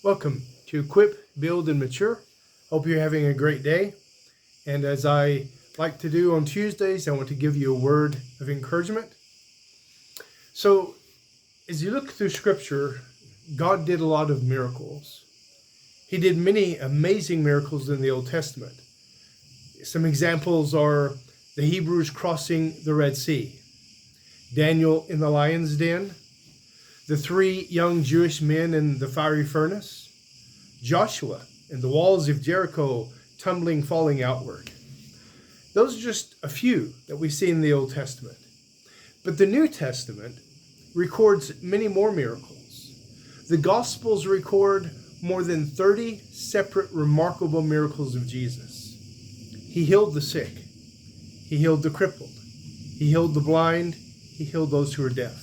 Welcome to Equip, Build, and Mature. Hope you're having a great day. And as I like to do on Tuesdays, I want to give you a word of encouragement. So, as you look through Scripture, God did a lot of miracles. He did many amazing miracles in the Old Testament. Some examples are the Hebrews crossing the Red Sea, Daniel in the lion's den, the 3 young Jewish men in the fiery furnace, Joshua and the walls of Jericho falling outward. Those are just a few that we see in the Old Testament. But the New Testament records many more miracles. The Gospels record more than 30 separate remarkable miracles of Jesus. He healed the sick. He healed the crippled. He healed the blind. He healed those who were deaf.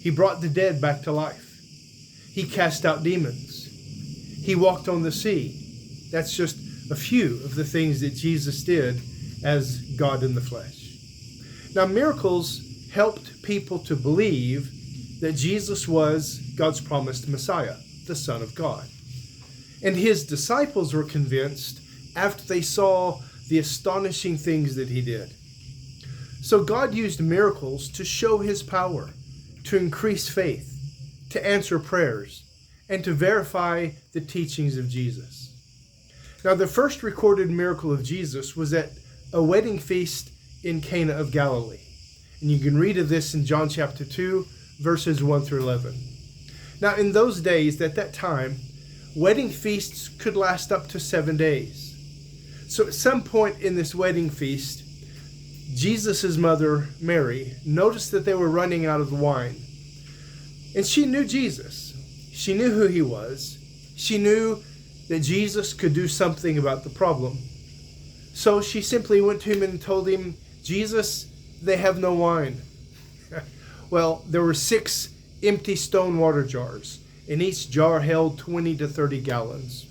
He brought the dead back to life. He cast out demons. He walked on the sea. That's just a few of the things that Jesus did as God in the flesh. Now, miracles helped people to believe that Jesus was God's promised Messiah, the Son of God. And his disciples were convinced after they saw the astonishing things that he did. So God used miracles to show his power, to increase faith, to answer prayers, and to verify the teachings of Jesus. Now, the first recorded miracle of Jesus was at a wedding feast in Cana of Galilee. And you can read of this in John chapter 2, verses 1 through 11. Now, in those days, at that time, wedding feasts could last up to 7 days. So at some point in this wedding feast, Jesus' mother, Mary, noticed that they were running out of the wine. And she knew Jesus. She knew who he was. She knew that Jesus could do something about the problem. So she simply went to him and told him, "Jesus, they have no wine." Well, there were 6 empty stone water jars, and each jar held 20 to 30 gallons.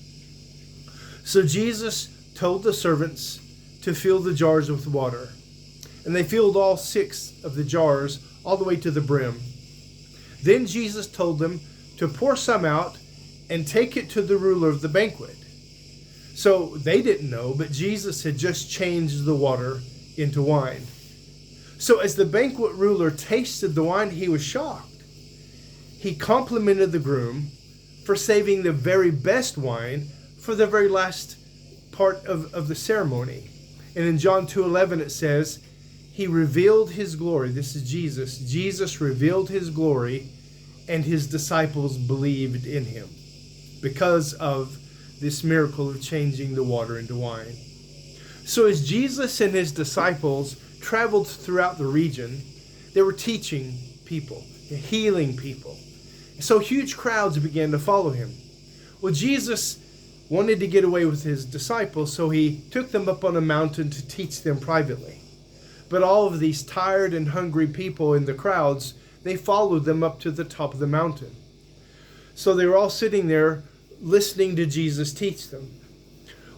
So Jesus told the servants to fill the jars with water. And they filled all 6 of the jars all the way to the brim. Then Jesus told them to pour some out and take it to the ruler of the banquet. So they didn't know, but Jesus had just changed the water into wine. So as the banquet ruler tasted the wine, he was shocked. He complimented the groom for saving the very best wine for the very last part of the ceremony. And in John 2:11 it says, he revealed his glory. This is Jesus. Jesus revealed his glory, and his disciples believed in him because of this miracle of changing the water into wine. So as Jesus and his disciples traveled throughout the region, they were teaching people, healing people. So huge crowds began to follow him. Well, Jesus wanted to get away with his disciples, so he took them up on a mountain to teach them privately. But all of these tired and hungry people in the crowds, they followed them up to the top of the mountain. So they were all sitting there listening to Jesus teach them.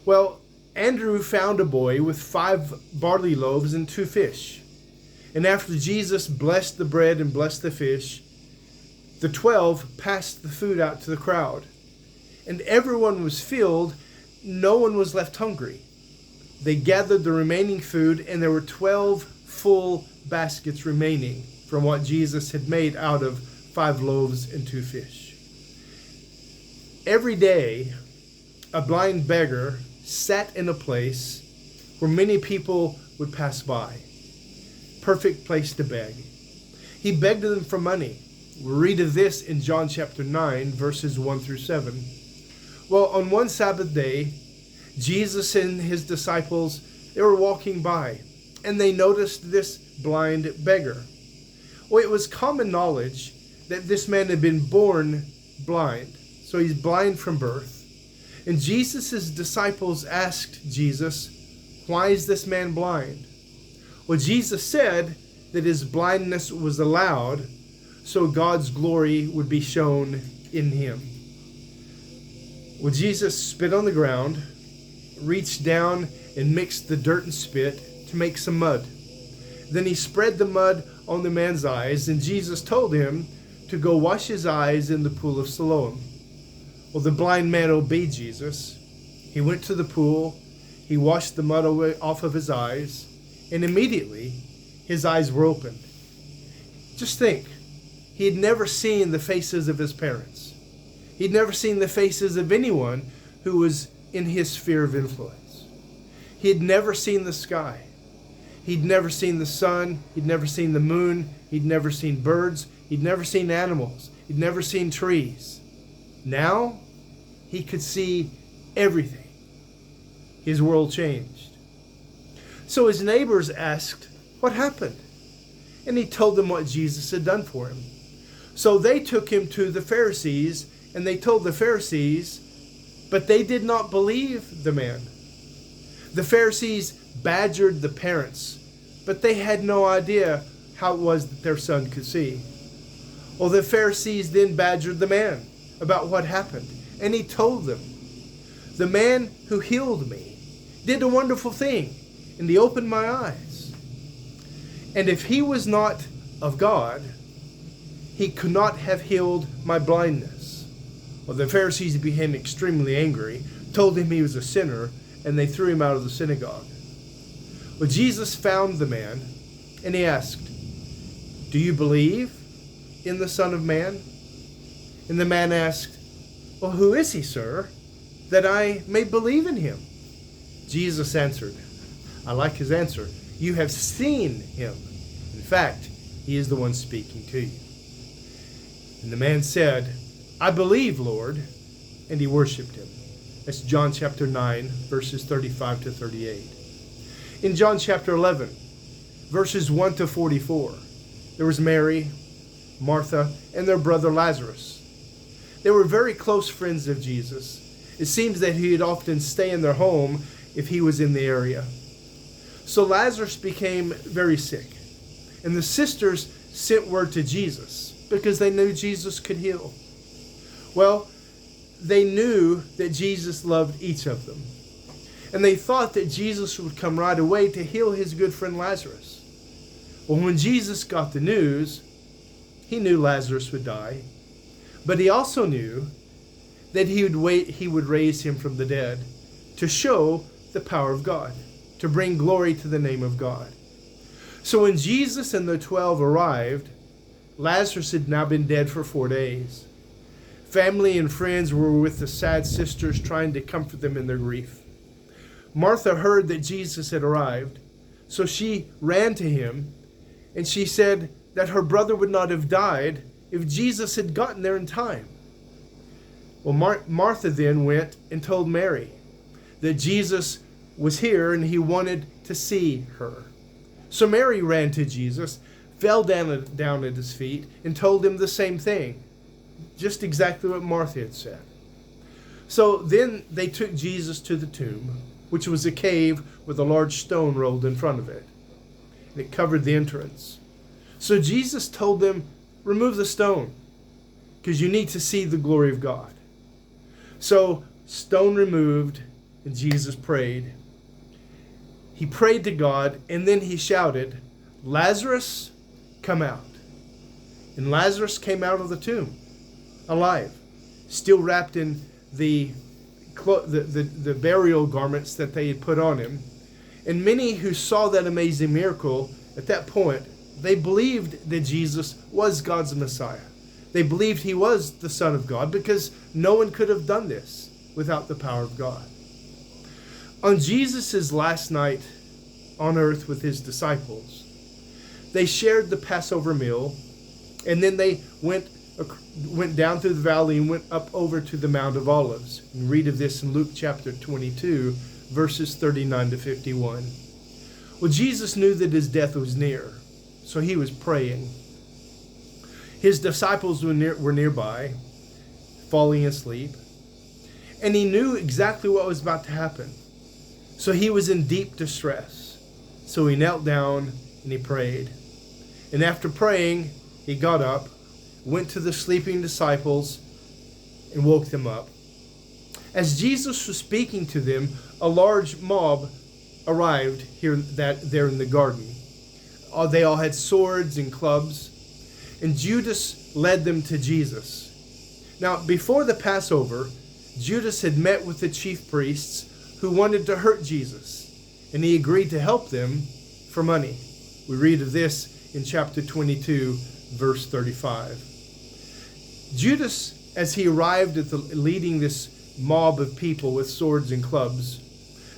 Well, Andrew found a boy with 5 barley loaves and 2 fish. And after Jesus blessed the bread and blessed the fish, the 12 passed the food out to the crowd. And everyone was filled. No one was left hungry. They gathered the remaining food, and there were 12 full baskets remaining from what Jesus had made out of 5 loaves and 2 fish. Every day, a blind beggar sat in a place where many people would pass by. Perfect place to beg. He begged them for money. We read of this in John chapter 9, verses 1 through 7. Well, on one Sabbath day, Jesus and his disciples, they were walking by, and they noticed this blind beggar. Well, it was common knowledge that this man had been born blind. So he's blind from birth. And Jesus' disciples asked Jesus, "Why is this man blind?" Well, Jesus said that his blindness was allowed so God's glory would be shown in him. Well, Jesus spit on the ground, reached down and mixed the dirt and spit to make some mud. Then he spread the mud on the man's eyes, and Jesus told him to go wash his eyes in the pool of Siloam. Well, the blind man obeyed Jesus. He went to the pool. He washed the mud off of his eyes. And immediately, his eyes were opened. Just think. He had never seen the faces of his parents. He'd never seen the faces of anyone who was in his sphere of influence. He had never seen the sky. He'd never seen the sun. He'd never seen the moon. He'd never seen birds. He'd never seen animals. He'd never seen trees. Now, he could see everything. His world changed. So his neighbors asked, "What happened?" And he told them what Jesus had done for him. So they took him to the Pharisees, and they told the Pharisees, but they did not believe the man. The Pharisees badgered the parents, but they had no idea how it was that their son could see. Well, the Pharisees then badgered the man about what happened, and he told them, "The man who healed me did a wonderful thing, and he opened my eyes. And if he was not of God, he could not have healed my blindness." Well, the Pharisees became extremely angry, told him he was a sinner, and they threw him out of the synagogue. Well, Jesus found the man, and he asked, "Do you believe in the Son of Man?" And the man asked, "Well, who is he, sir, that I may believe in him?" Jesus answered, I like his answer, "You have seen him. In fact, he is the one speaking to you." And the man said, "I believe, Lord," and he worshipped him. That's John chapter 9, verses 35 to 38. In John chapter 11, verses 1 to 44, there was Mary, Martha, and their brother Lazarus. They were very close friends of Jesus. It seems that he would often stay in their home if he was in the area. So Lazarus became very sick, and the sisters sent word to Jesus because they knew Jesus could heal. Well, they knew that Jesus loved each of them, and they thought that Jesus would come right away to heal his good friend Lazarus. Well, when Jesus got the news, he knew Lazarus would die, but he also knew that he would raise him from the dead to show the power of God, to bring glory to the name of God. So when Jesus and the 12 arrived, Lazarus had now been dead for 4 days. Family and friends were with the sad sisters trying to comfort them in their grief. Martha heard that Jesus had arrived, so she ran to him, and she said that her brother would not have died if Jesus had gotten there in time. Well, Martha then went and told Mary that Jesus was here and he wanted to see her. So Mary ran to Jesus, fell down at his feet, and told him the same thing. Just exactly what Martha had said. So then they took Jesus to the tomb, which was a cave with a large stone rolled in front of it. And it covered the entrance. So Jesus told them, "Remove the stone, because you need to see the glory of God." So, stone removed, and Jesus prayed. He prayed to God, and then he shouted, "Lazarus, come out." And Lazarus came out of the tomb, alive, still wrapped in the burial garments that they had put on him. And many who saw that amazing miracle at that point, they believed that Jesus was God's Messiah. They believed he was the Son of God because no one could have done this without the power of God. On Jesus' last night on earth with his disciples, they shared the Passover meal, and then they went down through the valley and went up over to the Mount of Olives. And read of this in Luke chapter 22, verses 39 to 51. Well, Jesus knew that his death was near, so he was praying. His disciples were nearby, falling asleep, and he knew exactly what was about to happen. So he was in deep distress. So he knelt down and he prayed. And after praying, he got up, went to the sleeping disciples, and woke them up. As Jesus was speaking to them, a large mob arrived there in the garden. They all had swords and clubs, and Judas led them to Jesus. Now, before the Passover, Judas had met with the chief priests who wanted to hurt Jesus, and he agreed to help them for money. We read of this in chapter 22, verse 35. Judas, as he arrived at leading this mob of people with swords and clubs,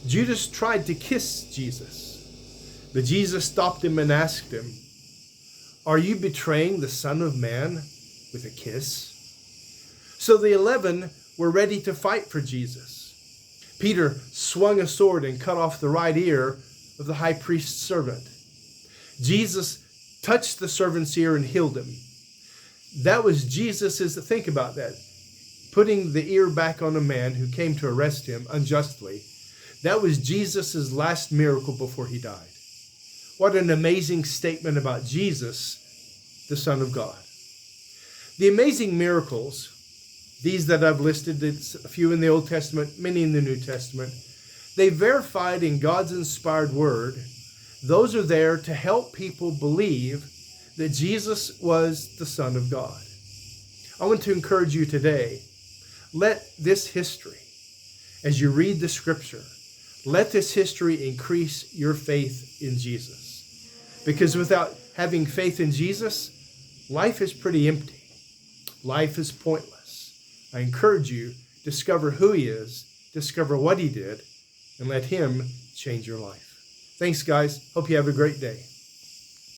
Judas tried to kiss Jesus. But Jesus stopped him and asked him, "Are you betraying the Son of Man with a kiss?" So the 11 were ready to fight for Jesus. Peter swung a sword and cut off the right ear of the high priest's servant. Jesus touched the servant's ear and healed him. That was Jesus's, think about that, putting the ear back on a man who came to arrest him unjustly. That was Jesus's last miracle before he died. What an amazing statement about Jesus, the Son of God. The amazing miracles, these that I've listed, it's a few in the Old Testament, many in the New Testament, they verified in God's inspired word. Those are there to help people believe that Jesus was the Son of God. I want to encourage you today, let this history, as you read the scripture, let this history increase your faith in Jesus. Because without having faith in Jesus, life is pretty empty. Life is pointless. I encourage you, discover who he is, discover what he did, and let him change your life. Thanks, guys. Hope you have a great day.